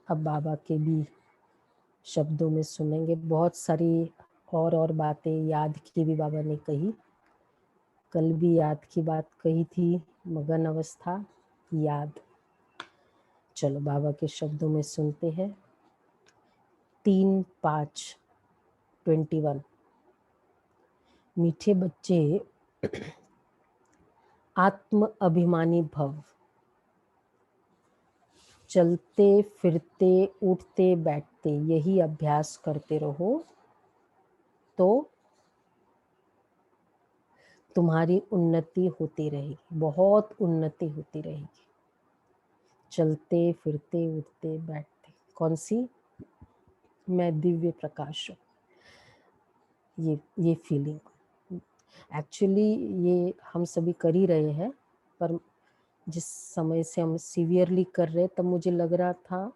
अब बाबा के भी शब्दों में सुनेंगे। बहुत सारी और बातें याद की भी बाबा ने कही। कल भी याद की बात कही थी, मगन अवस्था, याद। चलो बाबा के शब्दों में सुनते हैं। 3/5/21। मीठे बच्चे, आत्म अभिमानी भव। चलते फिरते उठते बैठते यही अभ्यास करते रहो तो तुम्हारी उन्नति होती रहेगी, बहुत उन्नति होती रहेगी। चलते फिरते उठते बैठते, कौन सी? मैं दिव्य प्रकाश हूँ, ये फीलिंग। एक्चुअली ये हम सभी कर ही रहे हैं, पर जिस समय से हम सीवियरली कर रहे तब मुझे लग रहा था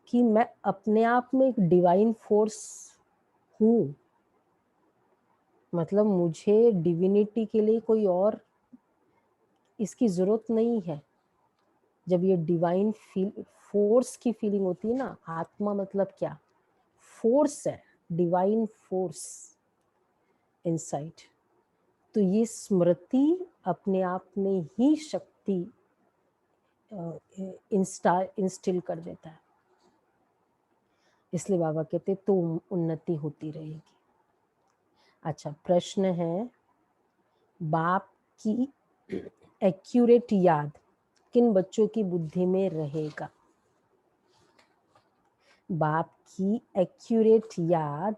कि मैं अपने आप में एक डिवाइन फोर्स हूँ। मतलब मुझे डिविनिटी के लिए कोई और इसकी जरूरत नहीं है। जब ये डिवाइन फोर्स की फीलिंग होती है ना, आत्मा मतलब क्या? फोर्स है, डिवाइन फोर्स इनसाइड। तो ये स्मृति अपने आप में ही शक्ति इंस्टिल कर देता है। इसलिए बाबा कहते तो उन्नति होती रहेगी। अच्छा, प्रश्न है, बाप की एक्यूरेट याद किन बच्चों की बुद्धि में रहेगा? बाप की एक्यूरेट याद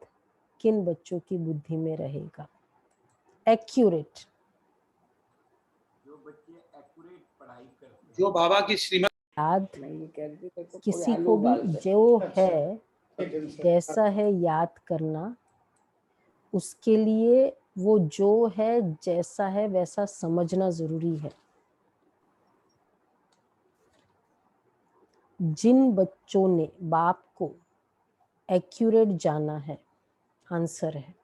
किन बच्चों की बुद्धि में रहेगा? एक्यूरेट, जो बच्चे एक्यूरेट पढ़ाई करते हैं, जो बाबा की श्रीमत याद किसी को भी जो है जैसा है याद करना, उसके लिए वो जो है जैसा है वैसा समझना जरूरी है। जिन बच्चों ने बाप को एक्यूरेट जाना है, आंसर है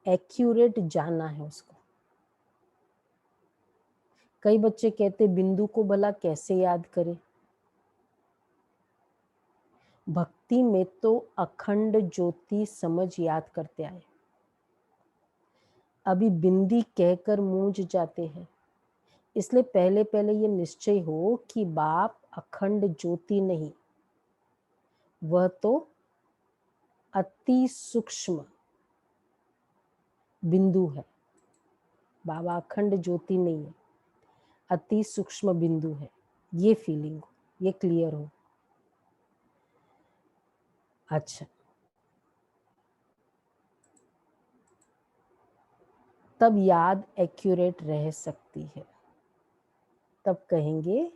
एक्यूरेट जाना है उसको। कई बच्चे कहते बिंदु को भला कैसे याद करें? भक्ति में तो अखंड ज्योति समझ याद करते आए, अभी बिंदी कहकर मूंझ जाते हैं। इसलिए पहले पहले ये निश्चय हो कि बाप अखंड ज्योति नहीं, वह तो अति सूक्ष्म बिंदु है। बाबा अखंड ज्योति नहीं है, अति सूक्ष्म बिंदु है। ये फीलिंग हो, ये क्लियर हो। अच्छा, तब याद एक्यूरेट रह सकती है, तब कहेंगे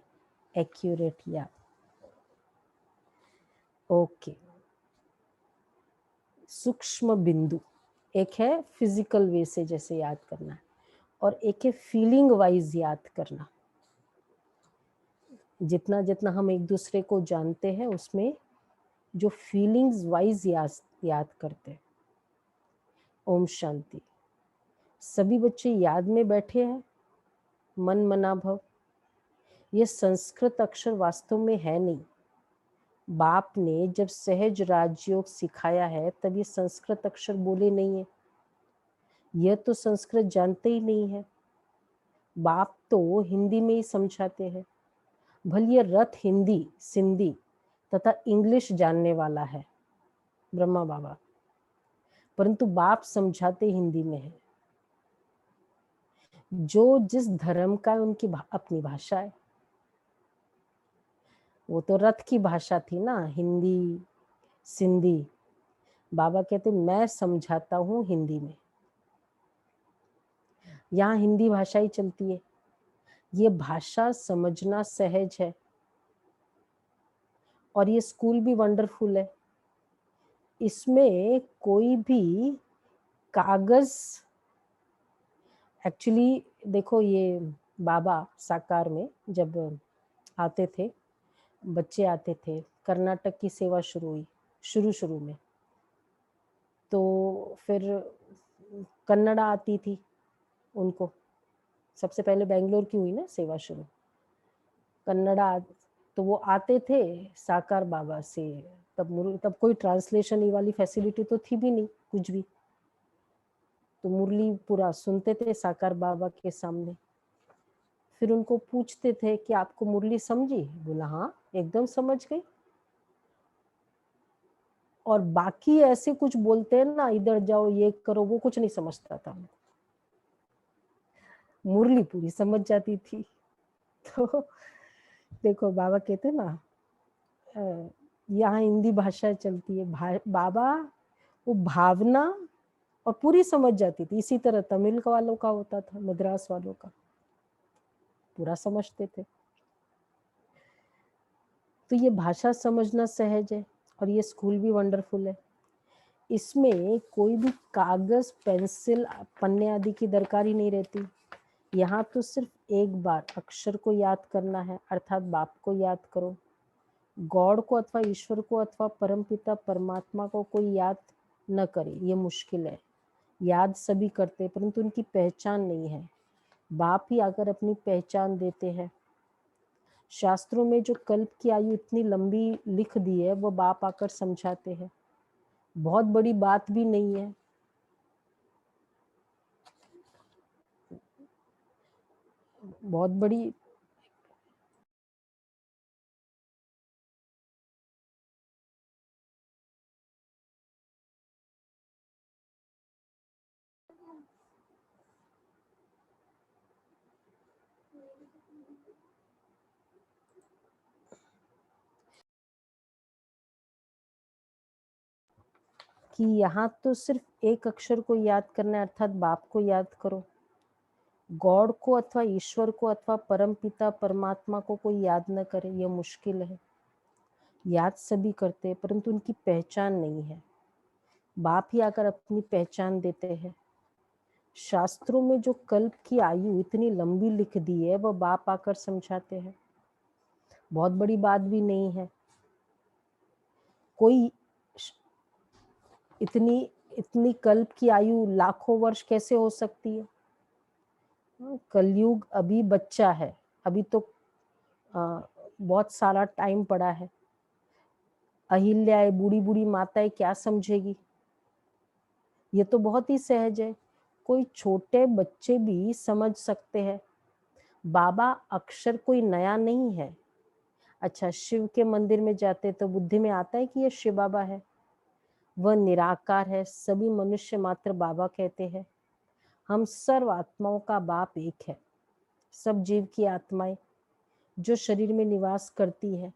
एक्यूरेट याद। ओके, सूक्ष्म बिंदु एक है फिजिकल वे से जैसे याद करना है, और एक है फीलिंग वाइज याद करना। जितना जितना हम एक दूसरे को जानते हैं उसमें जो फीलिंग्स वाइज याद करते हैं। ओम शांति। सभी बच्चे याद में बैठे हैं, मन मना भव। ये संस्कृत अक्षर वास्तव में है नहीं। बाप ने जब सहज राजयोग सिखाया है तब ये संस्कृत अक्षर बोले नहीं है। यह तो संस्कृत जानते ही नहीं है। बाप तो हिंदी में ही समझाते हैं। भले ये रथ हिंदी, सिंधी तथा इंग्लिश जानने वाला है ब्रह्मा बाबा, परंतु बाप समझाते हिंदी में है। जो जिस धर्म का है उनकी अपनी भाषा है। वो तो रथ की भाषा थी ना, हिंदी सिंधी। बाबा कहते मैं समझाता हूँ हिंदी में, यहाँ हिंदी भाषा ही चलती है। ये भाषा समझना सहज है और ये स्कूल भी वंडरफुल है। इसमें कोई भी कागज, एक्चुअली देखो ये बाबा साकार में जब आते थे, बच्चे आते थे, कर्नाटक की सेवा शुरू हुई शुरू में, तो फिर कन्नड़ा आती थी उनको। सबसे पहले बेंगलोर की हुई ना सेवा शुरू, कन्नड़ा तो वो आते थे साकार बाबा से, तब कोई ट्रांसलेशन ये वाली फैसिलिटी तो थी भी नहीं कुछ भी, तो मुरली पूरा सुनते थे साकार बाबा के सामने। फिर उनको पूछते थे कि आपको मुरली समझी? बोला हाँ एकदम समझ गई। और बाकी ऐसे कुछ बोलते हैं ना, इधर जाओ ये करो, वो कुछ नहीं समझता था, मुरली पूरी समझ जाती थी। तो देखो बाबा कहते ना, यहाँ हिंदी भाषा चलती है, बाबा वो भावना और पूरी समझ जाती थी। इसी तरह तमिल वालों का होता था, मद्रास वालों का पूरा समझते थे। तो ये भाषा समझना सहज है और ये स्कूल भी वंडरफुल है। इसमें कोई भी कागज पेंसिल पन्ने आदि की दरकार ही नहीं रहती। यहाँ तो सिर्फ एक बार अक्षर को याद करना है, अर्थात बाप को याद करो। गॉड को अथवा ईश्वर को अथवा परमपिता परमात्मा को कोई याद न करे, ये मुश्किल है। याद सभी करते परंतु उनकी पहचान नहीं है। बाप ही आकर अपनी पहचान देते हैं। शास्त्रों में जो कल्प की आयु इतनी लंबी लिख दी है, वो बाप आकर समझाते हैं। बहुत बड़ी बात भी नहीं है। बहुत बड़ी कि यहाँ तो सिर्फ एक अक्षर को याद करना है, अर्थात बाप को याद करो। गॉड को अथवा ईश्वर को अथवा परमपिता परमात्मा को कोई याद न करे, यह मुश्किल है। याद सभी करते हैं परंतु उनकी पहचान नहीं है। बाप ही आकर अपनी पहचान देते हैं। शास्त्रों में जो कल्प की आयु इतनी लंबी लिख दी है, वह बाप आकर समझाते हैं। बहुत बड़ी बात भी नहीं है। कोई इतनी कल्प की आयु लाखों वर्ष कैसे हो सकती है? कलयुग अभी बच्चा है, अभी तो बहुत सारा टाइम पड़ा है। अहिल्या बूढ़ी बूढ़ी माताएं क्या समझेगी? ये तो बहुत ही सहज है, कोई छोटे बच्चे भी समझ सकते हैं। बाबा अक्षर कोई नया नहीं है। अच्छा, शिव के मंदिर में जाते तो बुद्धि में आता है कि ये शिव बाबा है। वह निराकार है, सभी मनुष्य मात्र बाबा कहते हैं। हम सर्व आत्माओं का बाप एक है। सब जीव की आत्माएं जो शरीर में निवास करती है,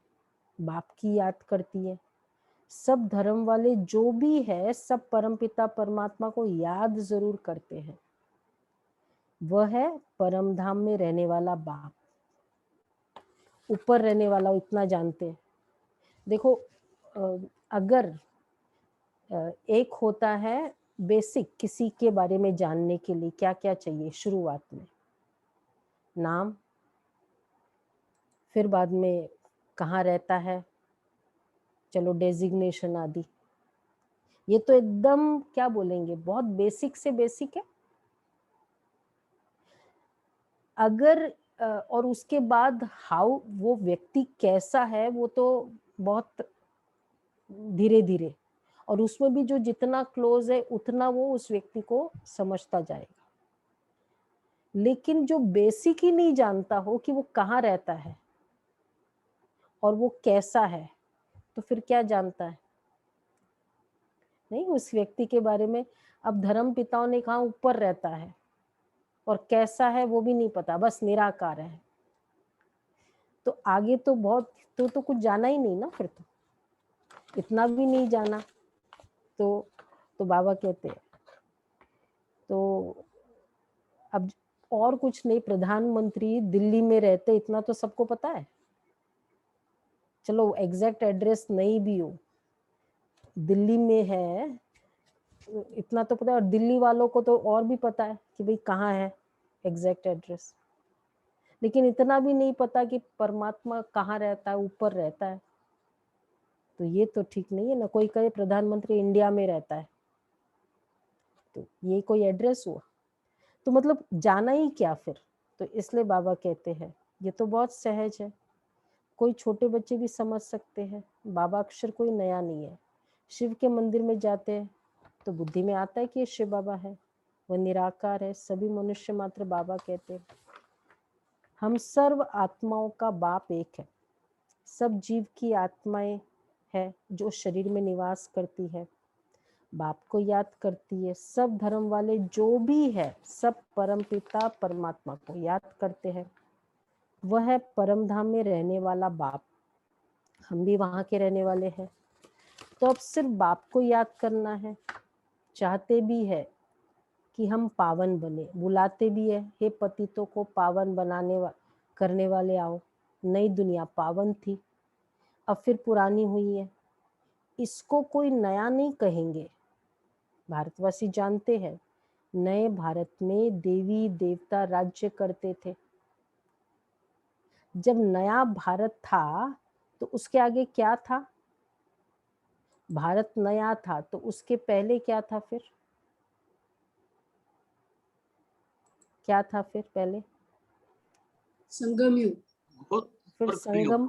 बाप की याद करती है। सब धर्म वाले जो भी है, सब परमपिता परमात्मा को याद जरूर करते हैं। वह है परम धाम में रहने वाला बाप, ऊपर रहने वाला, इतना जानते हैं। देखो, अगर एक होता है बेसिक, किसी के बारे में जानने के लिए क्या क्या चाहिए शुरुआत में? नाम, फिर बाद में कहाँ रहता है, चलो डेजिग्नेशन आदि। ये तो एकदम क्या बोलेंगे, बहुत बेसिक से बेसिक है। अगर और उसके बाद हाउ वो व्यक्ति कैसा है, वो तो बहुत धीरे धीरे, और उसमें भी जो जितना क्लोज है उतना वो उस व्यक्ति को समझता जाएगा। लेकिन जो बेसिक ही नहीं जानता हो कि वो कहाँ रहता है और वो कैसा है, तो फिर क्या जानता है? नहीं, उस व्यक्ति के बारे में। अब धर्म पिताओं ने कहा ऊपर रहता है, और कैसा है वो भी नहीं पता, बस निराकार है। तो आगे तो बहुत तो कुछ जाना ही नहीं ना, फिर तो इतना भी नहीं जाना। तो बाबा कहते हैं, तो अब और कुछ नहीं, प्रधानमंत्री दिल्ली में रहते, इतना तो सबको पता है। चलो एग्जैक्ट एड्रेस नहीं भी हो, दिल्ली में है इतना तो पता है। और दिल्ली वालों को तो और भी पता है कि भाई कहाँ है एग्जैक्ट एड्रेस। लेकिन इतना भी नहीं पता कि परमात्मा कहाँ रहता है, ऊपर रहता है। तो ये तो ठीक नहीं है ना। कोई कहे प्रधानमंत्री इंडिया में रहता है, तो ये कोई एड्रेस हुआ? तो मतलब जाना ही क्या फिर? तो इसलिए बाबा कहते हैं ये तो बहुत सहज है। कोई छोटे बच्चे भी समझ सकते हैं, बाबा अक्षर कोई नया नहीं है। शिव के मंदिर में जाते हैं तो बुद्धि में आता है कि ये शिव बाबा है, वह निराकार है, सभी मनुष्य मात्र बाबा कहते हैं। हम सर्व आत्माओं का बाप एक है। सब जीव की आत्माएं है जो शरीर में निवास करती है, बाप को याद करती है। सब धर्म वाले जो भी है सब परम पिता परमात्मा को याद करते हैं। वह है परम धाम में रहने वाला बाप, हम भी वहां के रहने वाले हैं। तो अब सिर्फ बाप को याद करना है। चाहते भी है कि हम पावन बने, बुलाते भी है, हे पतितों को पावन करने वाले आओ। नई दुनिया पावन थी, अब फिर पुरानी हुई है। इसको कोई नया नहीं कहेंगे। भारतवासी जानते हैं, नए भारत में देवी देवता राज्य करते थे। जब नया भारत था तो उसके आगे क्या था? भारत नया था तो उसके पहले क्या था? फिर क्या था? फिर पहले संगम युग, फिर संगम।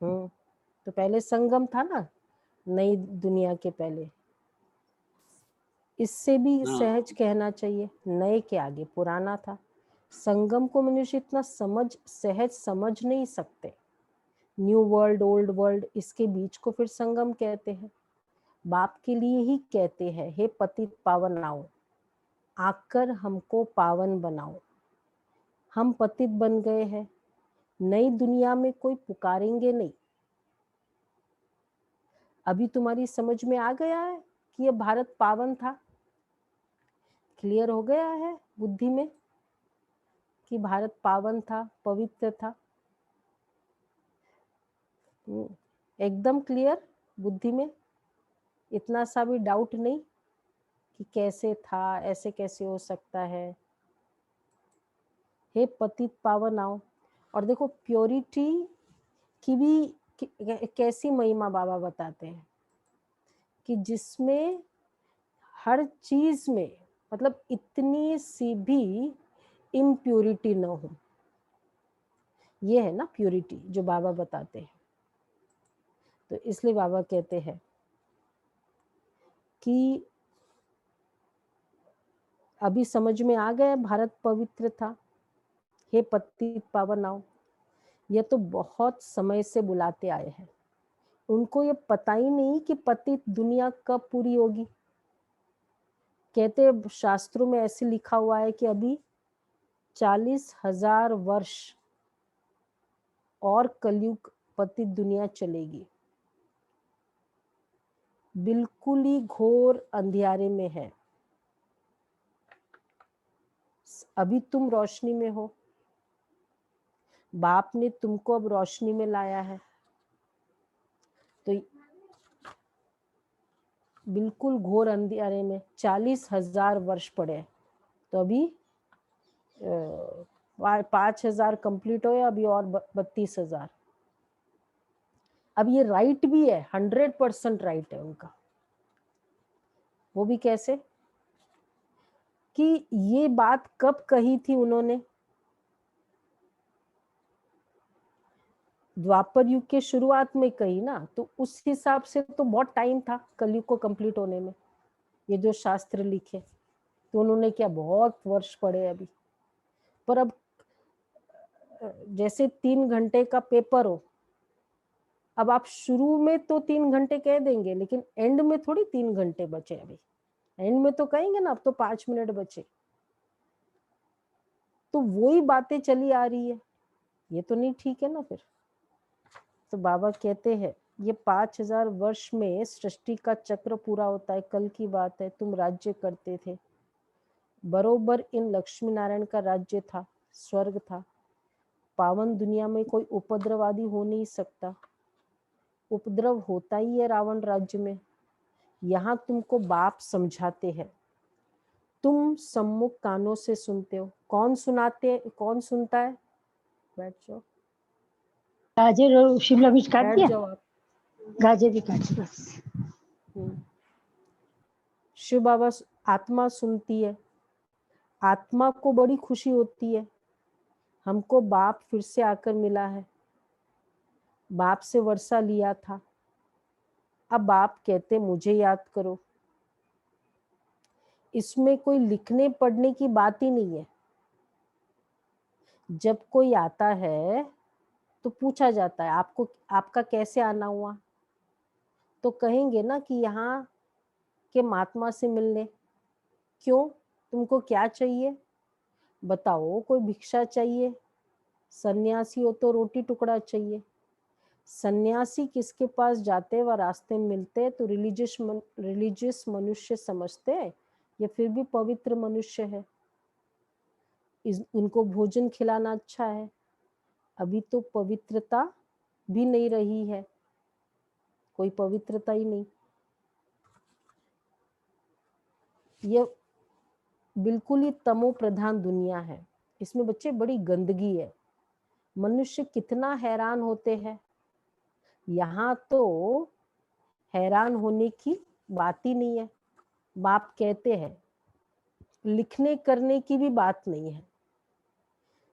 तो पहले संगम था ना, नई दुनिया के पहले। इससे भी सहज कहना चाहिए, नए के आगे पुराना था। संगम को मनुष्य इतना सहज समझ नहीं सकते। न्यू वर्ल्ड ओल्ड वर्ल्ड, इसके बीच को फिर संगम कहते हैं। बाप के लिए ही कहते हैं, हे पतित पावन आओ, आकर हमको पावन बनाओ। हम पतित बन गए हैं, नई दुनिया में कोई पुकारेंगे नहीं। अभी तुम्हारी समझ में आ गया है कि ये भारत पावन था? क्लियर हो गया है बुद्धि में कि भारत पावन था, पवित्र था? एकदम क्लियर बुद्धि में, इतना सा भी डाउट नहीं कि कैसे था, ऐसे कैसे हो सकता है। हे पतित पावन आओ। और देखो प्योरिटी की भी कैसी महिमा बाबा बताते हैं कि जिसमें हर चीज में मतलब इतनी सी भी इम्प्योरिटी न हो। ये है ना प्योरिटी जो बाबा बताते हैं। तो इसलिए बाबा कहते हैं कि अभी समझ में आ गया भारत पवित्र था, हे पतित पावन आओ। यह तो बहुत समय से बुलाते आए हैं, उनको ये पता ही नहीं कि पतित दुनिया कब पूरी होगी। कहते शास्त्रों में ऐसे लिखा हुआ है कि अभी 40,000 वर्ष और कलयुग पतित दुनिया चलेगी। बिल्कुल ही घोर अंधियारे में है। अभी तुम रोशनी में हो, बाप ने तुमको अब रोशनी में लाया है। तो बिल्कुल घोर अंधियारे में 40,000 वर्ष पड़े, तो अभी 5,000 कंप्लीट हो, अभी और 32,000। अब ये राइट भी है, 100% राइट है उनका। वो भी कैसे कि ये बात कब कही थी उन्होंने? द्वापर युग के शुरुआत में कही ना, तो उस हिसाब से तो बहुत टाइम था कलयुग को कंप्लीट होने में। ये जो शास्त्र लिखे तो उन्होंने क्या बहुत वर्ष पढ़े अभी। पर अब जैसे 3 घंटे का पेपर हो, अब आप शुरू में तो 3 घंटे कह देंगे, लेकिन एंड में थोड़ी 3 घंटे बचे। अभी एंड में तो कहेंगे ना अब तो 5 मिनट बचे। तो वही बातें चली आ रही है, ये तो नहीं ठीक है ना फिर। तो बाबा कहते हैं ये 5,000 वर्ष में सृष्टि का चक्र पूरा होता है। कल की बात है, तुम राज्य करते थे, बरोबर इन लक्ष्मी नारायण का राज्य था, स्वर्ग था। पावन दुनिया में कोई उपद्रवादी हो नहीं सकता। उपद्रव होता ही है रावण राज्य में। यहाँ तुमको बाप समझाते हैं, तुम सम्मुख कानों से सुनते हो। कौन सुनता है? बैठ जाओ, गाजर और शिमला मिर्च काट बैठ दिया, जाओ आप। गाजर भी काट दी बस। शिव बाबा आत्मा सुनती है, आत्मा को बड़ी खुशी होती है, हमको बाप फिर से आकर मिला है। बाप से वर्षा लिया था, अब बाप कहते मुझे याद करो। इसमें कोई लिखने पढ़ने की बात ही नहीं है। जब कोई आता है तो पूछा जाता है आपको, आपका कैसे आना हुआ, तो कहेंगे ना कि यहाँ के महात्मा से मिलने। क्यों, तुमको क्या चाहिए बताओ, कोई भिक्षा चाहिए, सन्यासी हो तो रोटी टुकड़ा चाहिए। सन्यासी किसके पास जाते व रास्ते में मिलते तो रिलीजियस मनुष्य समझते या फिर भी पवित्र मनुष्य है, उनको भोजन खिलाना अच्छा है। अभी तो पवित्रता भी नहीं रही है, कोई पवित्रता ही नहीं। ये बिल्कुल ही तमो प्रधान दुनिया है, इसमें बच्चे बड़ी गंदगी है। मनुष्य कितना हैरान होते हैं। यहाँ तो हैरान होने की बात ही नहीं है। बाप कहते हैं लिखने करने की भी बात नहीं है।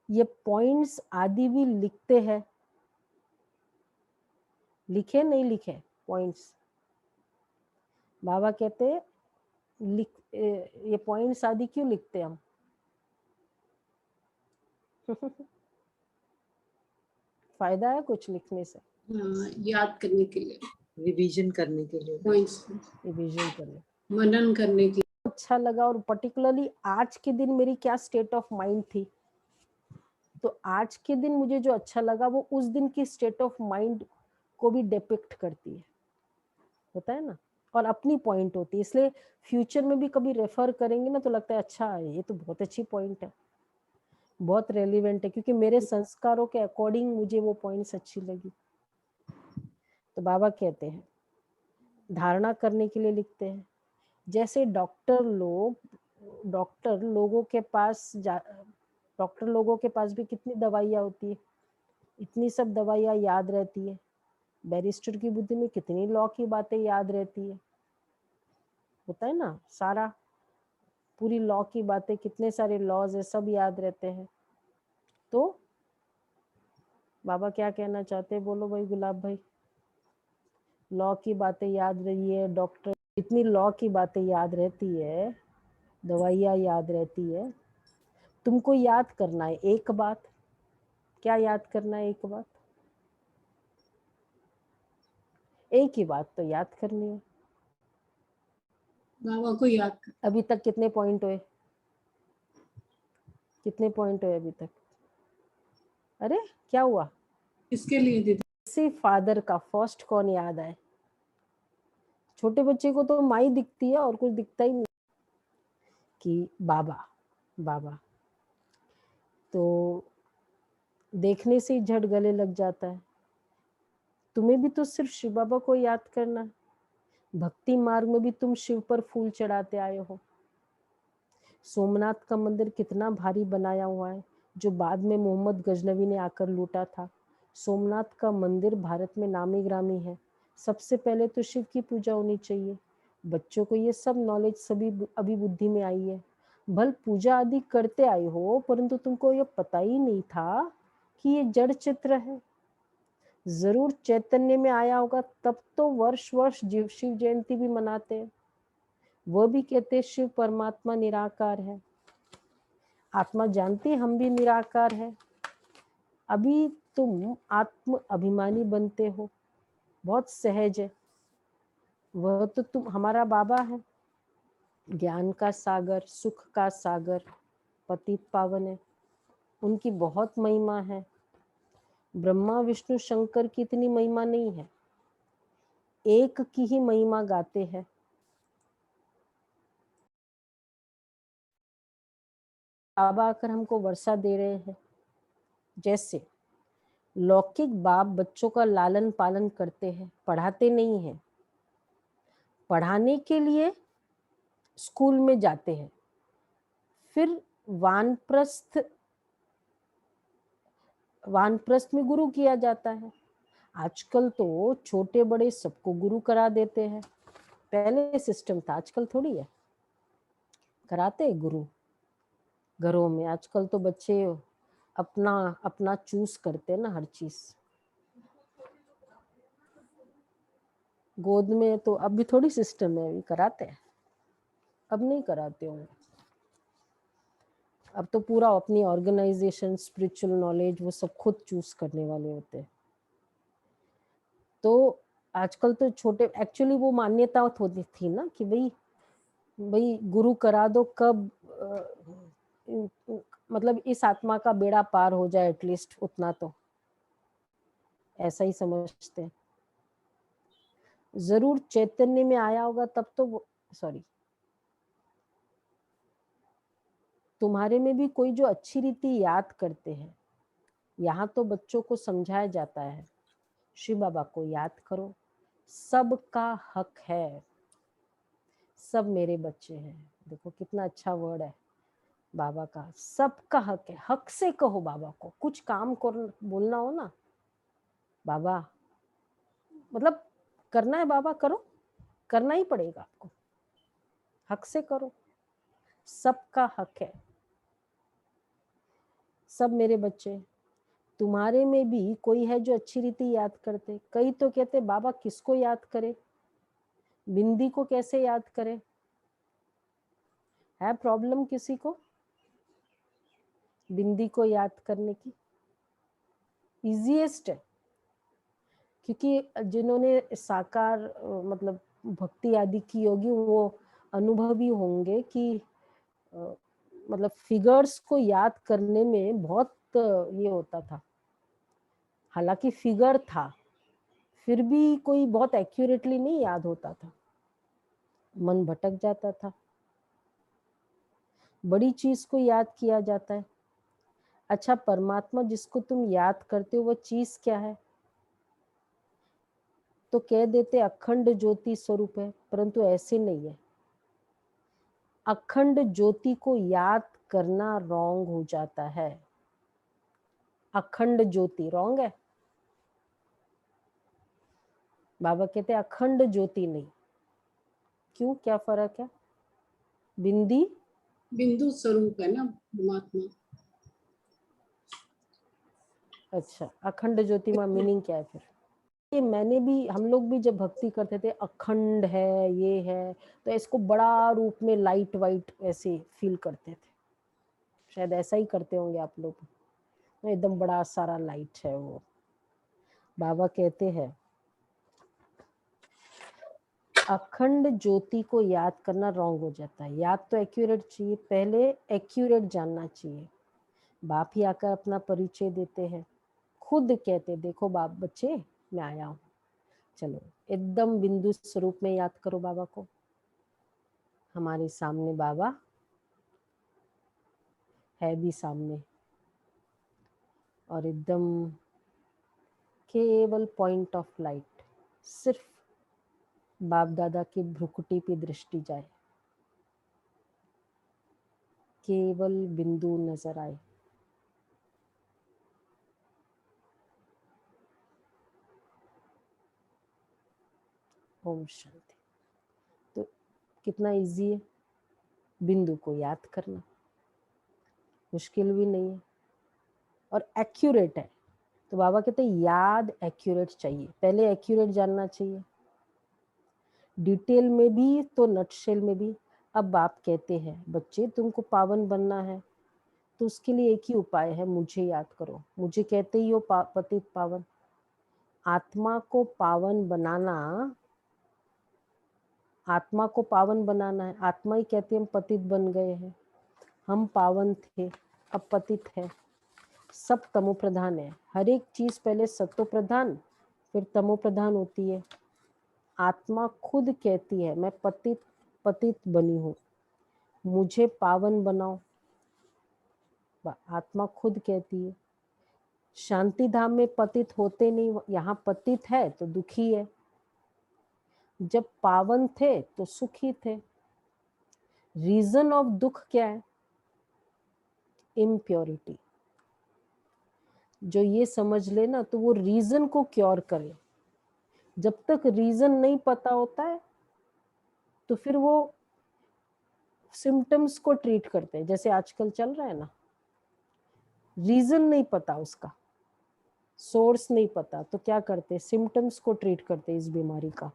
ये पॉइंट्स आदि भी लिखते हैं, लिखे नहीं लिखे पॉइंट्स। बाबा कहते हैं लिख, ये पॉइंट्स आदि क्यों लिखते हम फायदा है कुछ लिखने से? याद करने के लिए, रिवीजन करने के लिए, पॉइंट्स रिवीजन करने, मनन करने के लिए। अच्छा लगा। और पर्टिकुलरली आज के दिन मेरी क्या स्टेट ऑफ माइंड थी, तो आज के दिन मुझे जो अच्छा लगा वो उस दिन की स्टेट ऑफ माइंड को भी डिपिक्ट करती है, होता है ना, और अपनी पॉइंट होती है। इसलिए फ्यूचर में भी कभी रेफर करेंगे ना तो लगता है अच्छा ये तो बहुत अच्छी पॉइंट है, बहुत रेलिवेंट है, क्योंकि मेरे संस्कारों के अकॉर्डिंग मुझे वो पॉइंट्स अच्छी लगी। तो बाबा कहते हैं धारणा करने के लिए लिखते हैं। जैसे डॉक्टर लोगों के पास डॉक्टर लोगों के पास भी कितनी दवाइयाँ होती है, इतनी सब दवाइयाँ याद रहती है। बैरिस्टर की बुद्धि में कितनी लॉ की बातें याद रहती है, होता है ना, सारा पूरी लॉ की बातें, कितने सारे लॉज है, सब याद रहते हैं। तो बाबा क्या कहना चाहते हैं, बोलो भाई गुलाब भाई। लॉ की बातें याद रही है, डॉक्टर इतनी लॉ की बातें याद रहती है, दवाइयाँ याद रहती है। तुमको याद करना है एक बात। क्या याद करना है? एक बात, एक ही बात तो याद करनी है। बाबा को याद कर। अभी तक कितने पॉइंट हुए? कितने पॉइंट हुए अभी तक? अरे क्या हुआ? इसके लिए दीदी से फादर का फर्स्ट कौन याद आए? छोटे बच्चे को तो माई दिखती है और कुछ दिखता ही नहीं कि बाबा बाबा, तो देखने से ही झट गले लग जाता है। तुम्हें भी तो सिर्फ शिव बाबा को याद करना है। भक्ति मार्ग में भी तुम शिव पर फूल चढ़ाते आए हो। सोमनाथ का मंदिर कितना भारी बनाया हुआ है, जो बाद में मोहम्मद गजनवी ने आकर लूटा था। सोमनाथ का मंदिर भारत में नामी ग्रामी है। सबसे पहले तो शिव की पूजा होनी चाहिए। बच्चों को ये सब नॉलेज सभी अभी बुद्धि में आई है। भल पूजा आदि करते आए हो, परंतु तुमको ये पता ही नहीं था कि ये जड़ चित्र है। जरूर चैतन्य में आया होगा, तब तो वर्ष वर्ष शिव जयंती भी मनाते हैं। वह भी कहते शिव परमात्मा निराकार है। आत्मा जानती हम भी निराकार है। अभी तुम आत्म अभिमानी बनते हो, बहुत सहज है। वह तो तुम हमारा बाबा है, ज्ञान का सागर, सुख का सागर, पतित पावन है। उनकी बहुत महिमा है। ब्रह्मा विष्णु शंकर की इतनी महिमा नहीं है, एक की ही महिमा गाते हैं। बाबा आकर हमको वर्षा दे रहे हैं। जैसे लौकिक बाप बच्चों का लालन पालन करते हैं, पढ़ाते नहीं हैं। पढ़ाने के लिए स्कूल में जाते हैं, फिर वानप्रस्थ में गुरु किया जाता है। आजकल तो छोटे बड़े सबको गुरु करा देते हैं। पहले सिस्टम था, आजकल थोड़ी है। कराते हैं गुरु घरों में। आजकल तो बच्चे अपना अपना चूज करते हैं ना हर चीज। गोद में तो अब भी थोड़ी सिस्टम है, अभी कराते हैं, अब नहीं कराते होंगे। अब तो पूरा अपनी ऑर्गेनाइजेशन, स्पिरिचुअल नॉलेज वो सब खुद चूज करने वाले होते हैं। तो आजकल तो छोटे, एक्चुअली वो मान्यता होती थी ना कि भाई गुरु करा दो, कब मतलब इस आत्मा का बेड़ा पार हो जाए एटलीस्ट उतना तो, ऐसा ही समझते हैं। जरूर चैतन्य में आया होगा तब तो, सॉरी, तुम्हारे में भी कोई जो अच्छी रीति याद करते हैं, यहाँ तो बच्चों को समझाया जाता है, शिव बाबा को याद करो, सबका हक है, सब मेरे बच्चे हैं। देखो कितना अच्छा वर्ड है बाबा का, सबका हक है। हक से कहो बाबा को, कुछ काम कर बोलना हो ना, बाबा मतलब करना है बाबा करो, करना ही पड़ेगा आपको, हक से करो, सबका हक है, सब मेरे बच्चे। तुम्हारे में भी कोई है जो अच्छी रीति याद करते, कई तो कहते बाबा किसको याद करे, बिंदी को कैसे याद करे, है प्रॉब्लम किसी को बिंदी को याद करने की? इजीएस्ट है, क्योंकि जिन्होंने साकार मतलब भक्ति आदि की होगी वो अनुभवी होंगे कि मतलब फिगर्स को याद करने में बहुत ये होता था। हालांकि फिगर था, फिर भी कोई बहुत एक्यूरेटली नहीं याद होता था, मन भटक जाता था। बड़ी चीज को याद किया जाता है। अच्छा, परमात्मा जिसको तुम याद करते हो वो चीज क्या है? तो कह देते अखंड ज्योति स्वरूप है, परंतु ऐसे नहीं है। अखंड ज्योति को याद करना रॉन्ग हो जाता है। अखंड ज्योति रॉन्ग है। बाबा कहते हैं अखंड ज्योति नहीं। क्यों, क्या फर्क है? बिंदी बिंदु स्वरूप है ना परमात्मा। अच्छा, अखंड ज्योति में मीनिंग क्या है फिर? ये मैंने भी, हम लोग भी जब भक्ति करते थे, अखंड है ये है, तो इसको बड़ा रूप में लाइट वाइट ऐसे फील करते थे। शायद ऐसा ही करते होंगे आप लोग, एकदम बड़ा सारा लाइट है वो। बाबा कहते हैं अखंड ज्योति को याद करना रॉन्ग हो जाता है। याद तो एक्यूरेट चाहिए, पहले एक्यूरेट जानना चाहिए। बाप ही आकर अपना परिचय देते हैं, खुद कहते देखो बाप बच्चे मैं आया हूँ, चलो एकदम बिंदु स्वरूप में याद करो बाबा को। हमारे सामने बाबा है भी सामने, और एकदम केवल पॉइंट ऑफ लाइट, सिर्फ बाप दादा की भ्रुकुटी पे दृष्टि जाए, केवल बिंदु नजर आए। ओम शांति। तो कितना इजी है बिंदु को याद करना, मुश्किल भी नहीं है और एक्यूरेट है। तो बाबा कहते हैं याद एक्यूरेट चाहिए, पहले एक्यूरेट जानना चाहिए, डिटेल में भी तो नटशेल में भी। अब बाप कहते हैं बच्चे तुमको पावन बनना है, तो उसके लिए एक ही उपाय है, मुझे याद करो। मुझे कहते ही हो पतित पावन। आत्मा को पावन बनाना, आत्मा को पावन बनाना है। आत्मा ही कहती है हम पतित बन गए हैं, हम पावन थे अब पतित है। सब तमो प्रधान है, हर एक चीज पहले सत्व प्रधान फिर तमो प्रधान होती है। आत्मा खुद कहती है मैं पतित पतित बनी हूँ, मुझे पावन बनाओ। आत्मा खुद कहती है। शांति धाम में पतित होते नहीं, यहाँ पतित है तो दुखी है, जब पावन थे तो सुखी थे। रीजन ऑफ दुख क्या है? इम्प्योरिटी। जो ये समझ ले ना तो वो रीजन को क्योर करे। जब तक रीजन नहीं पता होता है तो फिर वो सिम्टम्स को ट्रीट करते हैं, जैसे आजकल चल रहा है ना, रीजन नहीं पता उसका, सोर्स नहीं पता, तो क्या करते, सिम्टम्स को ट्रीट करते इस बीमारी का।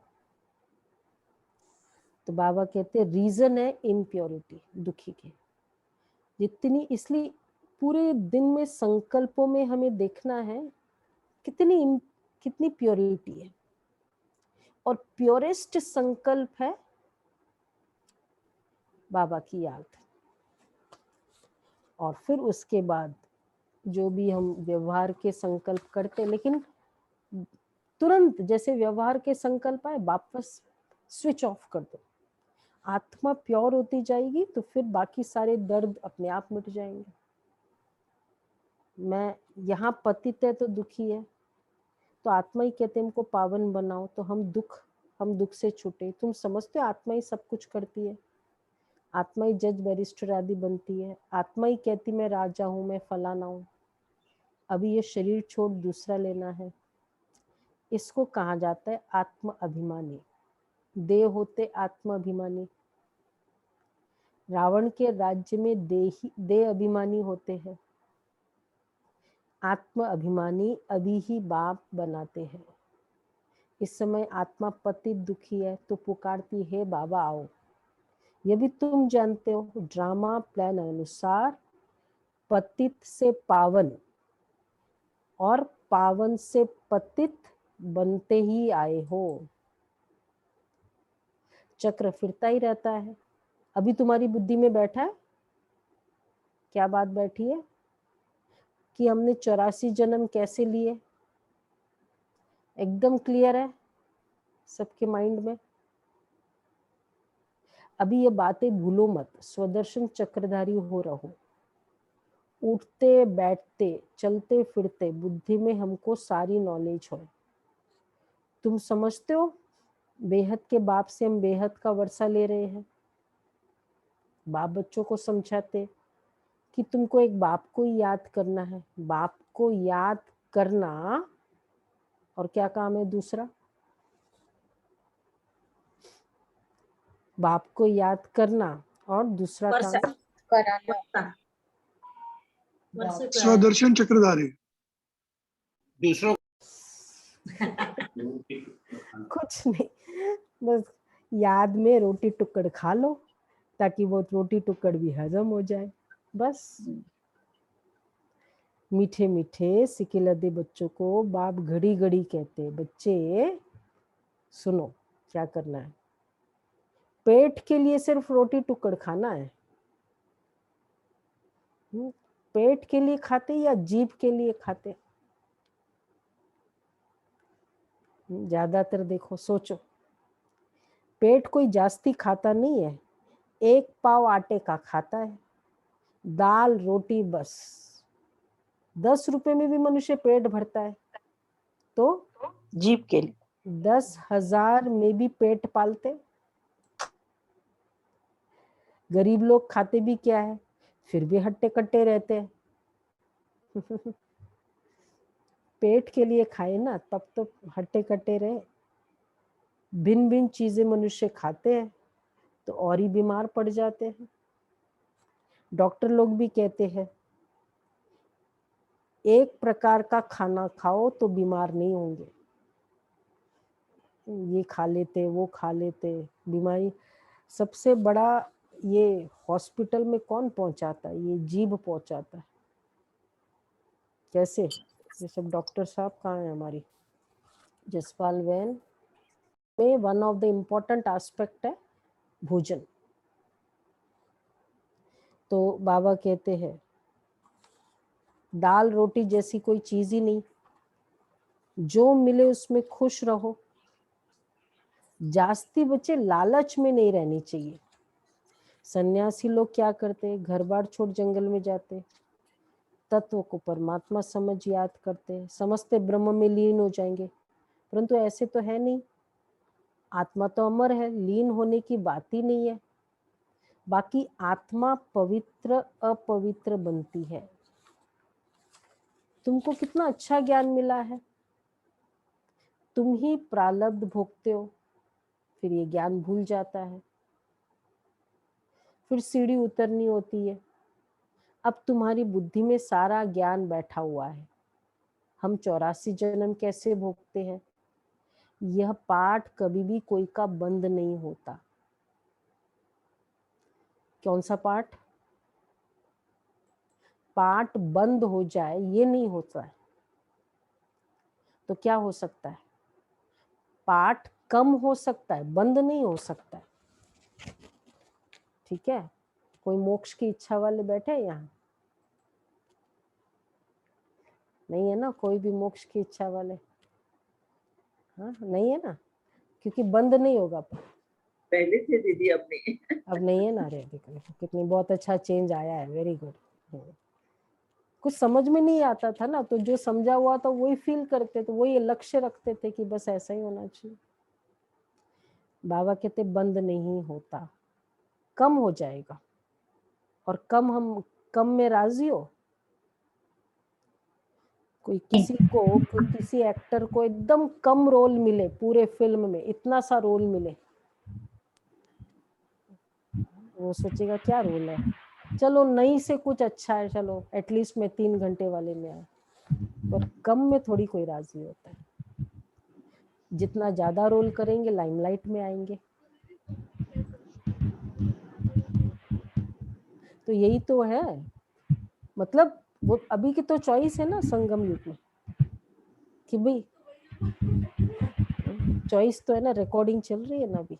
तो बाबा कहते हैं रीजन है इम्प्योरिटी, दुखी के जितनी। इसलिए पूरे दिन में संकल्पों में हमें देखना है कितनी प्योरिटी है। और प्योरेस्ट संकल्प है बाबा की याद। और फिर उसके बाद जो भी हम व्यवहार के संकल्प करते, लेकिन तुरंत जैसे व्यवहार के संकल्प आए वापस स्विच ऑफ कर दो। आत्मा प्योर होती जाएगी तो फिर बाकी सारे दर्द अपने आप मिट जाएंगे। मैं यहाँ पतित है तो दुखी है, तो आत्मा ही कहते हैं हमको पावन बनाओ, तो हम दुख से छूटे। तुम समझते हो आत्मा ही सब कुछ करती है, आत्मा ही जज बैरिस्टर आदि बनती है, आत्मा ही कहती मैं राजा हूँ, मैं फलाना हूँ, अभी ये शरीर छोड़ दूसरा लेना है। इसको कहा जाता है आत्म अभिमानी। देह होते आत्म अभिमानी। रावण के राज्य में देह अभिमानी होते हैं। आत्म अभिमानी अभी ही बाप बनाते हैं। इस समय आत्मा पतित दुखी है तो पुकारती है बाबा आओ। ये भी तुम जानते हो ड्रामा प्लान अनुसार पतित से पावन और पावन से पतित बनते ही आए हो। चक्र फिरता ही रहता है। अभी तुम्हारी बुद्धि में बैठा है क्या बात बैठी है कि हमने 84 जन्म कैसे लिए, एकदम क्लियर है सबके माइंड में। अभी ये बातें भूलो मत, स्वदर्शन चक्रधारी हो रहो। उठते बैठते चलते फिरते बुद्धि में हमको सारी नॉलेज हो। तुम समझते हो बेहद के बाप से हम बेहद का वर्षा ले रहे हैं। बाप बच्चों को समझाते कि तुमको एक बाप को ही याद करना है। बाप को याद करना और क्या काम है दूसरा? बाप को याद करना और दूसरा काम कराना। स्वदर्शन चक्रधारी दूसरों कुछ नहीं, बस याद में रोटी टुकड़ खा लो ताकि वो रोटी टुकड़ भी हजम हो जाए। बस मीठे मीठे सिकिलदे बच्चों को बाप घड़ी घड़ी कहते बच्चे सुनो क्या करना है। पेट के लिए सिर्फ रोटी टुकड़ खाना है? पेट के लिए खाते या जीभ के लिए खाते? ज्यादातर देखो सोचो, पेट कोई जास्ती खाता नहीं है, एक पाव आटे का खाता है, दाल रोटी बस। 10 रुपए में भी मनुष्य पेट भरता है, तो जीभ के लिए 10,000 में भी पेट पालते। गरीब लोग खाते भी क्या है, फिर भी हट्टे कट्टे रहते हैं। पेट के लिए खाए ना तब तो हट्टे कट्टे रहे। भिन्न भिन्न चीजें मनुष्य खाते हैं तो और ही बीमार पड़ जाते हैं। डॉक्टर लोग भी कहते हैं एक प्रकार का खाना खाओ तो बीमार नहीं होंगे, ये खा लेते वो खा लेते बीमारी। सबसे बड़ा ये हॉस्पिटल में कौन पहुंचाता है? ये जीभ पहुंचाता है। कैसे? ये सब डॉक्टर साहब कहाँ हैं हमारी? जसपाल वैन में one of the important aspect है भोजन। तो बाबा कहते हैं दाल रोटी जैसी कोई चीज ही नहीं, जो मिले उसमें खुश रहो। जास्ती बच्चे लालच में नहीं रहनी चाहिए। सन्यासी लोग क्या करते, घर बार छोड़ जंगल में जाते, तत्व को परमात्मा समझ याद करते, समझते ब्रह्म में लीन हो जाएंगे, परंतु ऐसे तो है नहीं। आत्मा तो अमर है, लीन होने की बात ही नहीं है। बाकी आत्मा पवित्र अपवित्र बनती है। तुमको कितना अच्छा ज्ञान मिला है, तुम ही प्रारब्ध भोगते हो, फिर ये ज्ञान भूल जाता है, फिर सीढ़ी उतरनी होती है। अब तुम्हारी बुद्धि में सारा ज्ञान बैठा हुआ है। हम 84 जन्म कैसे भोगते हैं, यह पाठ कभी भी कोई का बंद नहीं होता। कौन सा पार्ट? पार्ट बंद हो जाए ये नहीं होता है, तो क्या हो सकता है? पार्ट कम हो सकता है, बंद नहीं हो सकता है। ठीक है, कोई मोक्ष की इच्छा वाले बैठे हैं यहाँ? नहीं है ना कोई भी मोक्ष की इच्छा वाले? हाँ नहीं है ना, क्योंकि बंद नहीं होगा। पहले थे दीदी, अब नहीं। अब नहीं है ना। अरे देखो कितनी बहुत अच्छा चेंज आया है, वेरी गुड। कुछ समझ में नहीं आता था ना, तो जो समझा हुआ था वही फील करते थे, वही लक्ष्य रखते थे कि बस ऐसा ही होना चाहिए। बाबा कहते बंद नहीं होता, कम हो जाएगा। और कम में राजी हो? कोई किसी एक्टर को एकदम कम रोल मिले पूरे फिल्म में, इतना सा रोल मिले, वो सोचेगा क्या रोल है, चलो नहीं से कुछ अच्छा है, चलो एटलीस्ट मैं 3 घंटे वाले में आया। पर कम में थोड़ी कोई राजी होता है। जितना ज्यादा रोल करेंगे लाइमलाइट में आएंगे। तो यही तो है, मतलब वो अभी की तो चॉइस है ना संगम युग में, कि भाई चॉइस तो है ना, रिकॉर्डिंग चल रही है ना अभी।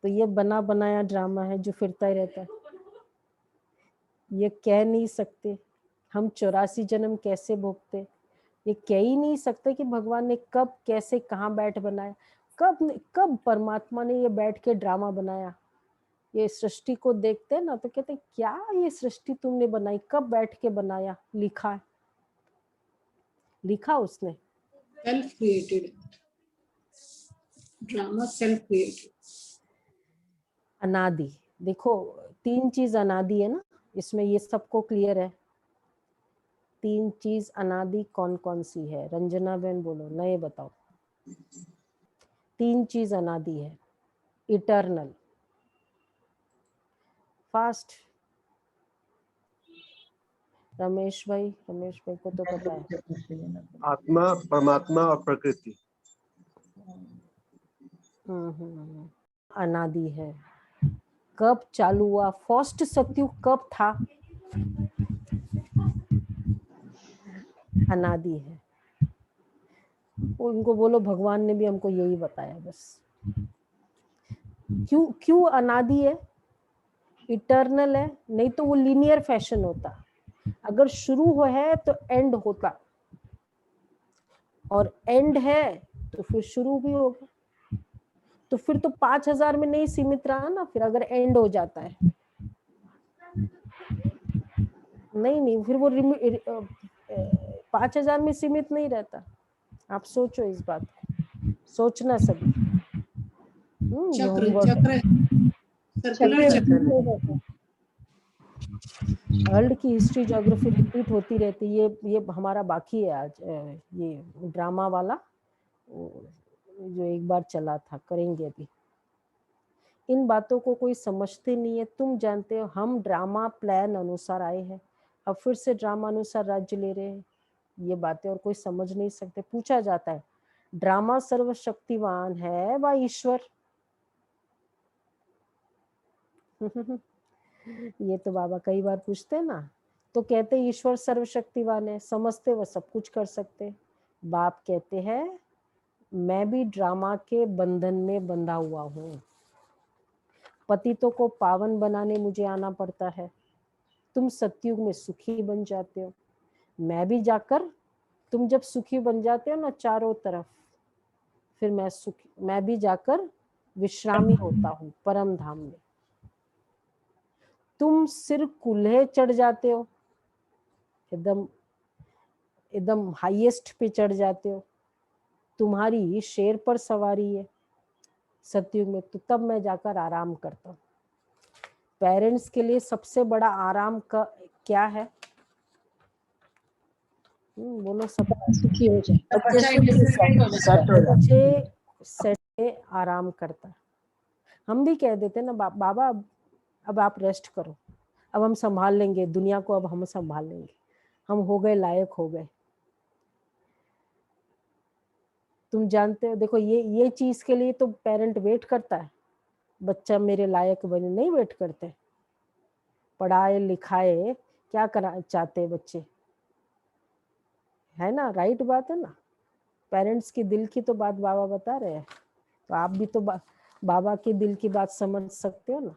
तो ये बना बनाया ड्रामा है जो फिरता ही रहता है। ये कह नहीं सकते हम 84 जन्म कैसे भोगते, ये कह ही नहीं सकते कि भगवान ने कब कैसे कहाँ बैठ बनाया, कब परमात्मा ने ये बैठ के ड्रामा बनाया। ये सृष्टि को देखते हैं ना तो कहते हैं क्या ये सृष्टि तुमने बनाई, कब बैठ के बनाया, लिखा उसने। Self created drama, self created. अनादि, देखो 3 चीज अनादि है ना इसमें, ये सबको क्लियर है। 3 चीज अनादि कौन कौन सी है? रंजना बहन बोलो, नए बताओ। 3 चीज अनादि है, इटर्नल, फास्ट। रमेश भाई को तो पता है। आत्मा, परमात्मा और प्रकृति। अनादि है। कब चालू हुआ? फर्स्ट सत्युग कब था? अनादि है। उनको बोलो भगवान ने भी हमको यही बताया बस। क्यों अनादि है? इटर्नल है, नहीं तो वो लीनियर फैशन होता। अगर शुरू हो है तो एंड होता, और एंड है तो फिर शुरू भी होगा। तो फिर तो 5000 में नहीं सीमित रहा ना, फिर अगर एंड हो जाता है। नहीं फिर वो 5000 में सीमित नहीं रहता। आप सोचो इस बात को, सोचना सभी। चक्र सर्कुलर चक्र। वर्ल्ड की हिस्ट्री ज्योग्राफी रिपीट होती रहती है। ये हमारा बाकी है आज, ये ड्रामा वाला जो एक बार चला था, करेंगे अभी। इन बातों को कोई समझते नहीं है। तुम जानते हो हम ड्रामा प्लान अनुसार आए हैं, अब फिर से ड्रामा अनुसार राज्य ले रहे हैं। ये बातें और कोई समझ नहीं सकते। पूछा जाता है ड्रामा सर्वशक्तिवान है व ईश्वर? ये तो बाबा कई बार पूछते हैं ना, तो कहते ईश्वर सर्वशक्तिवान है, समझते वह सब कुछ कर सकते। बाप कहते हैं मैं भी ड्रामा के बंधन में बंधा हुआ हूँ, पतितों को पावन बनाने मुझे आना पड़ता है। तुम सतयुग में सुखी बन जाते हो, मैं भी जाकर, तुम जब सुखी बन जाते हो ना चारों तरफ, फिर मैं भी जाकर विश्रामी होता हूँ परम धाम में। तुम सिर कुल्हे चढ़ जाते हो, एकदम हाईएस्ट पे चढ़ जाते हो, तुम्हारी शेर पर सवारी है सतयुग में, तो तब मैं जाकर आराम करता हूँ। पेरेंट्स के लिए सबसे बड़ा आराम का क्या है? बोलो सब। सुखी हो जाए, बच्चे सेट आराम करता। हम भी कह देते ना बाबा अब आप रेस्ट करो, अब हम संभाल लेंगे दुनिया को, अब हम संभाल लेंगे, हम हो गए लायक हो गए। तुम जानते हो, देखो ये चीज के लिए तो पेरेंट वेट करता है बच्चा मेरे लायक बने, नहीं वेट करते। पढ़ाए लिखाए क्या करा चाहते बच्चे, है ना? राइट बात है ना? पेरेंट्स की दिल की तो बात बाबा बता रहे हैं, तो आप भी तो बाबा के दिल की बात समझ सकते हो ना,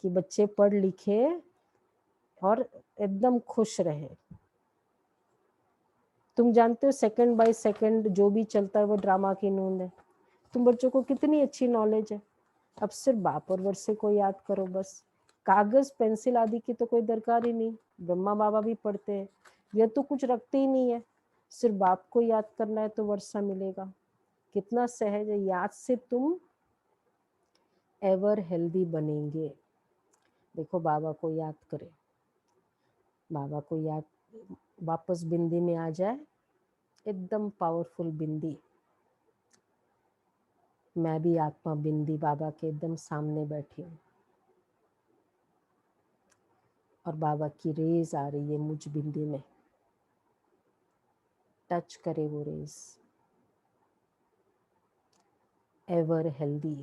कि बच्चे पढ़ लिखे और एकदम खुश रहे। तुम जानते हो सेकंड बाय सेकंड जो भी चलता है वो ड्रामा की नूंद है। तुम बच्चों को कितनी अच्छी नॉलेज है, अब सिर्फ बाप और वर्षे को याद करो बस। कागज पेंसिल आदि की तो कोई दरकार ही नहीं, ब्रह्मा बाबा भी पढ़ते हैं, यह तो कुछ रखते ही नहीं है, सिर्फ बाप को याद करना है तो वर्षा मिलेगा। कितना सहज है, याद से तुम एवर हेल्दी बनेंगे। देखो बाबा को याद करें, बाबा को याद, वापस बिंदी में आ जाए, एकदम पावरफुल बिंदी। मैं भी आत्मा बिंदी बाबा के एकदम सामने बैठी हूँ और बाबा की रेज आ रही है मुझ बिंदी में, टच करे वो रेज। एवर हेल्दी,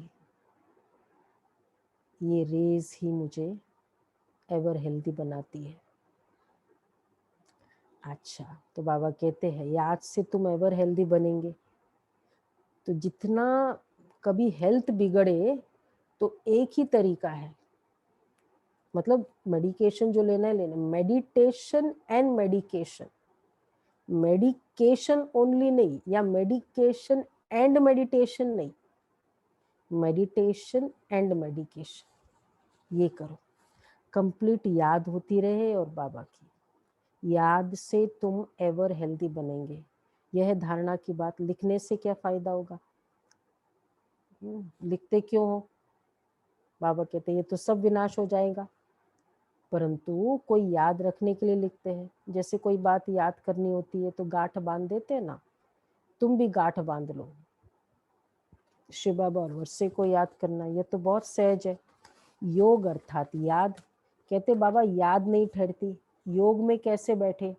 ये रेज ही मुझे एवर हेल्दी बनाती है। अच्छा, तो बाबा कहते हैं याद से तुम एवर हेल्दी बनेंगे। तो जितना कभी हेल्थ बिगड़े तो एक ही तरीका है, मतलब मेडिकेशन जो लेना है लेना, meditation and medication. Medication only नहीं, या मेडिकेशन एंड मेडिटेशन नहीं, मेडिटेशन एंड मेडिकेशन, ये करो। कंप्लीट याद होती रहे और बाबा की याद से तुम एवर हेल्दी बनेंगे। यह धारणा की बात लिखने से क्या फायदा होगा? लिखते क्यों हो? बाबा कहते ये तो सब विनाश हो जाएगा, परंतु कोई याद रखने के लिए लिखते हैं। जैसे कोई बात याद करनी होती है तो गांठ बांध देते हैं ना, तुम भी गांठ बांध लो। शिव बाबा और वर्षे को याद करना, ये तो बहुत सहज है। योग अर्थात याद। कहते बाबा याद नहीं ठहरती, योग में कैसे बैठे?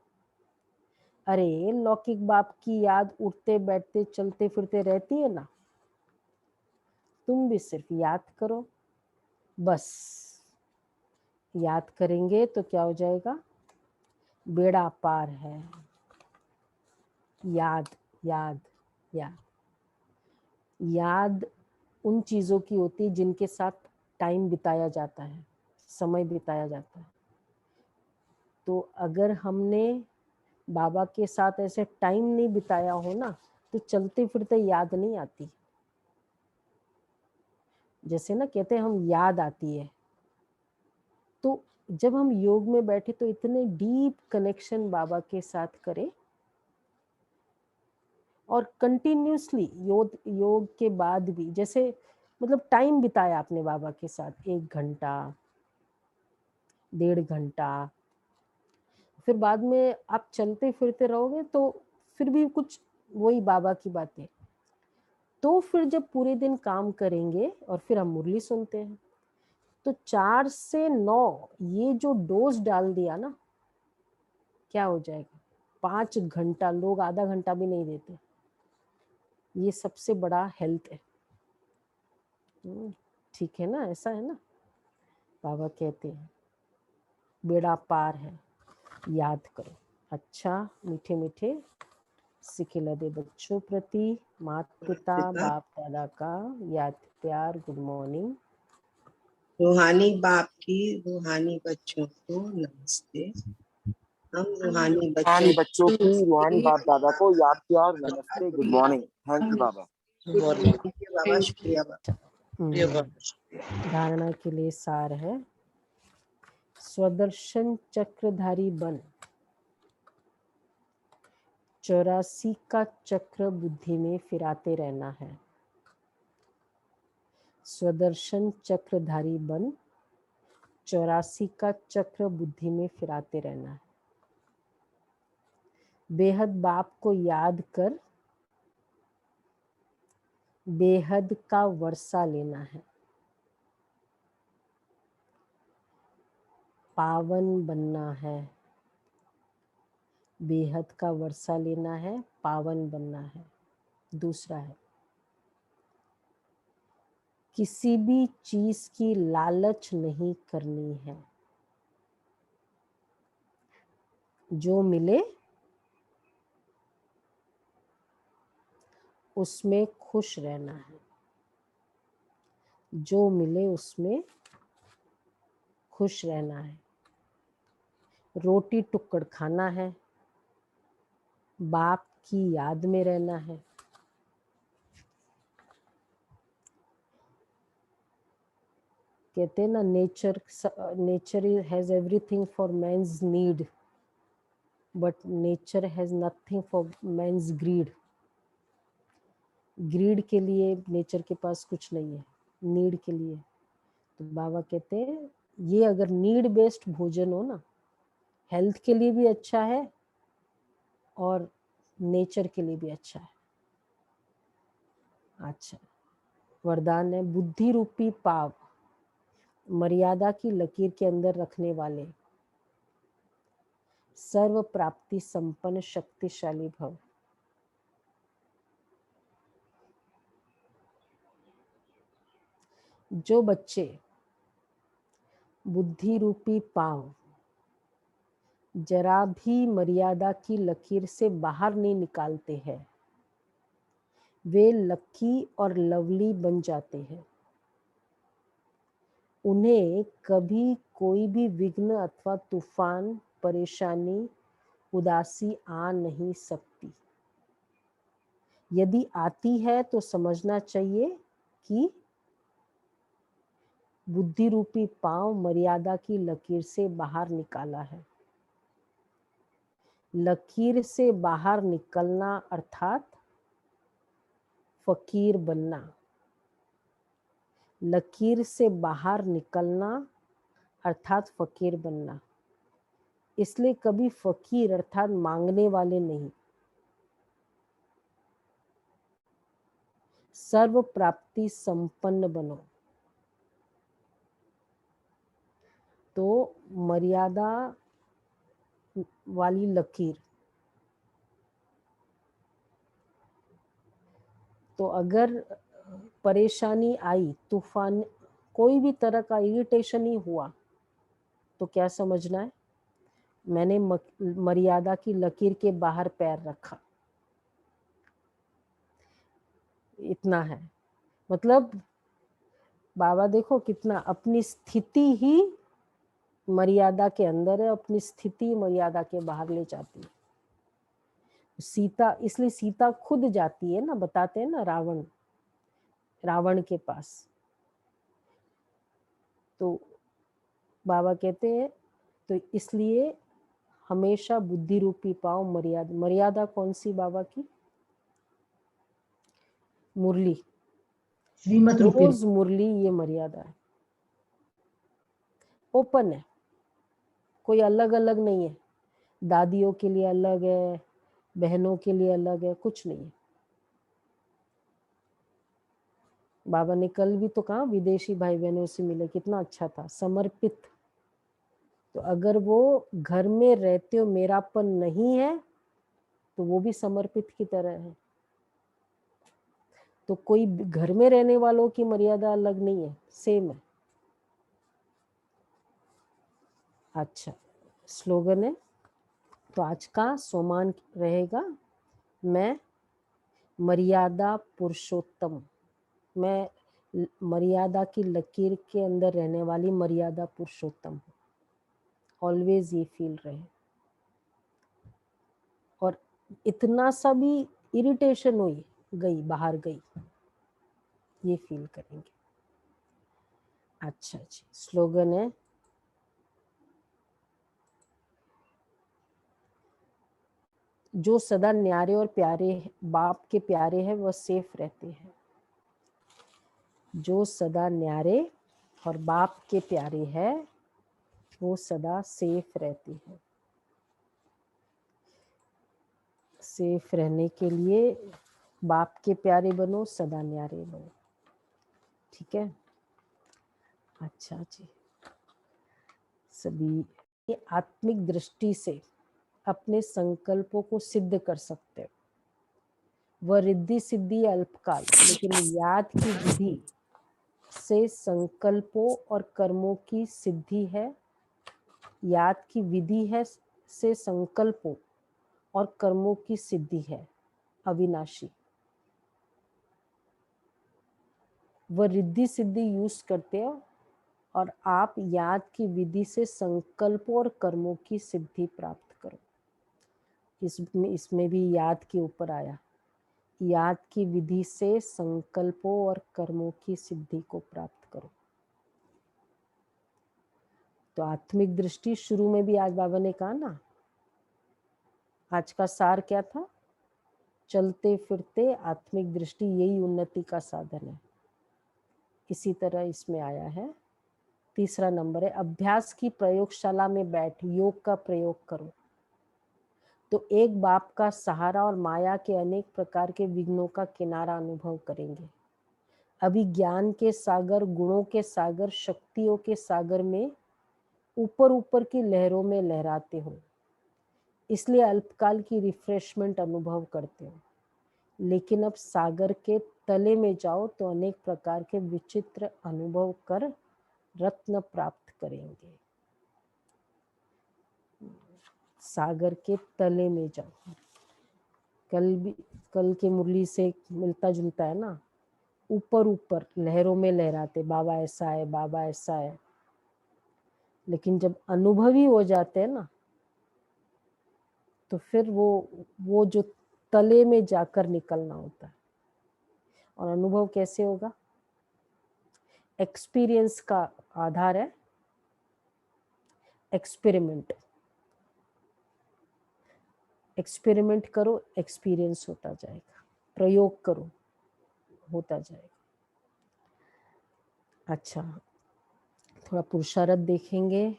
अरे लौकिक बाप की याद उठते बैठते चलते फिरते रहती है ना, तुम भी सिर्फ याद करो बस। याद करेंगे तो क्या हो जाएगा? बेड़ा पार है। याद याद याद याद उन चीजों की होती है जिनके साथ टाइम बिताया जाता है, समय बिताया जाता है। तो अगर हमने बाबा के साथ ऐसे टाइम नहीं बिताया हो ना, तो चलते फिरते याद नहीं आती। जैसे ना कहते हैं हम याद आती है, तो जब हम योग में बैठे तो इतने डीप कनेक्शन बाबा के साथ करें, और कंटिन्यूसली योग के बाद भी, जैसे मतलब टाइम बिताया आपने बाबा के साथ 1 घंटा 1.5 घंटा, फिर बाद में आप चलते फिरते रहोगे तो फिर भी कुछ वही बाबा की बातें। तो फिर जब पूरे दिन काम करेंगे और फिर हम मुरली सुनते हैं, तो 4 से 9 ये जो डोज डाल दिया ना, क्या हो जाएगा? 5 घंटा, लोग आधा घंटा भी नहीं देते। ये सबसे बड़ा हेल्थ है। ठीक है ना? ऐसा है ना? बाबा कहते हैं बेड़ा पार है, याद करो। अच्छा, मीठे मीठे सिखिला दे बच्चों प्रति माता पिता बाप दादा का याद प्यार गुड मॉर्निंग। रूहानी बाप की रूहानी बच्चों को नमस्ते। हम रूहानी बच्चों की रूहानी बाप दादा को याद प्यार नमस्ते गुड मॉर्निंग। थैंक यू बाबा। बाबा शुक्रिया बाबा। धारणा के लिए सार है, स्वदर्शन चक्रधारी बन, 84 का चक्र बुद्धि में फिराते रहना है। स्वदर्शन चक्रधारी बन, 84 का चक्र बुद्धि में फिराते रहना है। बेहद बाप को याद कर बेहद का वर्षा लेना है। पावन बनना है, बेहद का वर्षा लेना है, पावन बनना है। दूसरा है किसी भी चीज की लालच नहीं करनी है। जो मिले उसमें खुश रहना है। जो मिले उसमें खुश रहना है। रोटी टुक्कड़ खाना है, बाप की याद में रहना है। कहते हैं ना, nature has everything for man's need, but nature has nothing for man's greed. Greed के लिए नेचर के पास कुछ नहीं है, नीड के लिए। तो बाबा कहते हैं ये अगर नीड बेस्ड भोजन हो ना, हेल्थ के लिए भी अच्छा है और नेचर के लिए भी अच्छा है। अच्छा, वरदान है, बुद्धि रूपी पाव मर्यादा की लकीर के अंदर रखने वाले सर्व प्राप्ति संपन्न शक्तिशाली भव। जो बच्चे बुद्धि रूपी पांव जरा भी मर्यादा की लकीर से बाहर नहीं निकालते हैं, वे लकी और लवली बन जाते हैं। उन्हें कभी कोई भी विघ्न अथवा तूफान, परेशानी, उदासी आ नहीं सकती। यदि आती है तो समझना चाहिए कि बुद्धि रूपी पांव मर्यादा की लकीर से बाहर निकाला है। लकीर से बाहर निकलना अर्थात फकीर बनना। लकीर से बाहर निकलना अर्थात फकीर बनना। इसलिए कभी फकीर अर्थात मांगने वाले नहीं, सर्व प्राप्ति संपन्न बनो। तो मर्यादा वाली लकीर, तो अगर परेशानी आई, तूफान, कोई भी तरह का इरिटेशन ही हुआ, तो क्या समझना है, मैंने मर्यादा की लकीर के बाहर पैर रखा, इतना है। मतलब बाबा देखो कितना अपनी स्थिति ही मर्यादा के अंदर है, अपनी स्थिति मर्यादा के बाहर ले जाती है। सीता, इसलिए सीता खुद जाती है ना, बताते हैं ना रावण के पास। तो बाबा कहते हैं तो इसलिए हमेशा बुद्धि रूपी पाओ मर्यादा। मर्यादा कौन सी बाबा की? मुरली, श्रीमत रूपी रोज मुरली, ये मर्यादा है। ओपन है, कोई अलग अलग नहीं है, दादियों के लिए अलग है, बहनों के लिए अलग है, कुछ नहीं है। बाबा ने कल भी तो कहा विदेशी भाई बहनों से मिले, कितना अच्छा था, समर्पित। तो अगर वो घर में रहते हो मेरापन नहीं है तो वो भी समर्पित की तरह है। तो कोई घर में रहने वालों की मर्यादा अलग नहीं है, सेम है। अच्छा, स्लोगन है तो आज का सोमान रहेगा, मैं मर्यादा पुरुषोत्तम, मैं मर्यादा की लकीर के अंदर रहने वाली मर्यादा पुरुषोत्तम हूँ। ऑलवेज ये फील रहे। और इतना सा भी इरिटेशन हुई, गई, बाहर गई, ये फील करेंगे। अच्छा जी, स्लोगन है, जो सदा न्यारे और प्यारे बाप के प्यारे हैं वह सेफ रहते हैं। जो सदा न्यारे और बाप के प्यारे हैं वो सदा सेफ रहते हैं। सेफ रहने के लिए बाप के प्यारे बनो, सदा न्यारे बनो। ठीक है, अच्छा जी। सभी आत्मिक दृष्टि से अपने संकल्पों को सिद्ध कर सकते हो। वह रिद्धि सिद्धि अल्पकाल, लेकिन याद की विधि से संकल्पों और कर्मों की सिद्धि है। याद की विधि है से संकल्पों और कर्मों की सिद्धि है। अविनाशी। वह रिद्धि सिद्धि यूज करते हो और आप याद की विधि से संकल्पों और कर्मों की सिद्धि प्राप्त करो। इसमें भी याद के ऊपर आया, याद की विधि से संकल्पों और कर्मों की सिद्धि को प्राप्त करो। तो आत्मिक दृष्टि शुरू में भी आज बाबा ने कहा ना, आज का सार क्या था? चलते फिरते आत्मिक दृष्टि यही उन्नति का साधन है। इसी तरह इसमें आया है। तीसरा नंबर है, अभ्यास की प्रयोगशाला में बैठ योग का प्रयोग करो तो एक बाप का सहारा और माया के अनेक प्रकार के विघ्नों का किनारा अनुभव करेंगे। अभी ज्ञान के सागर, गुणों के सागर, शक्तियों के सागर में ऊपर ऊपर की लहरों में लहराते हो, इसलिए अल्पकाल की रिफ्रेशमेंट अनुभव करते हो। लेकिन अब सागर के तले में जाओ तो अनेक प्रकार के विचित्र अनुभव कर रत्न प्राप्त करेंगे। सागर के तले में जाओ। कल के मुरली से मिलता जुलता है ना, ऊपर ऊपर लहरों में लहराते, बाबा ऐसा है, बाबा ऐसा है। लेकिन जब अनुभवी हो जाते हैं ना, तो फिर वो जो तले में जाकर निकलना होता है। और अनुभव कैसे होगा? एक्सपीरियंस का आधार है एक्सपेरिमेंट। एक्सपेरिमेंट करो, एक्सपीरियंस होता जाएगा। प्रयोग करो, होता जाएगा। अच्छा, थोड़ा पुरुषार्थ देखेंगे।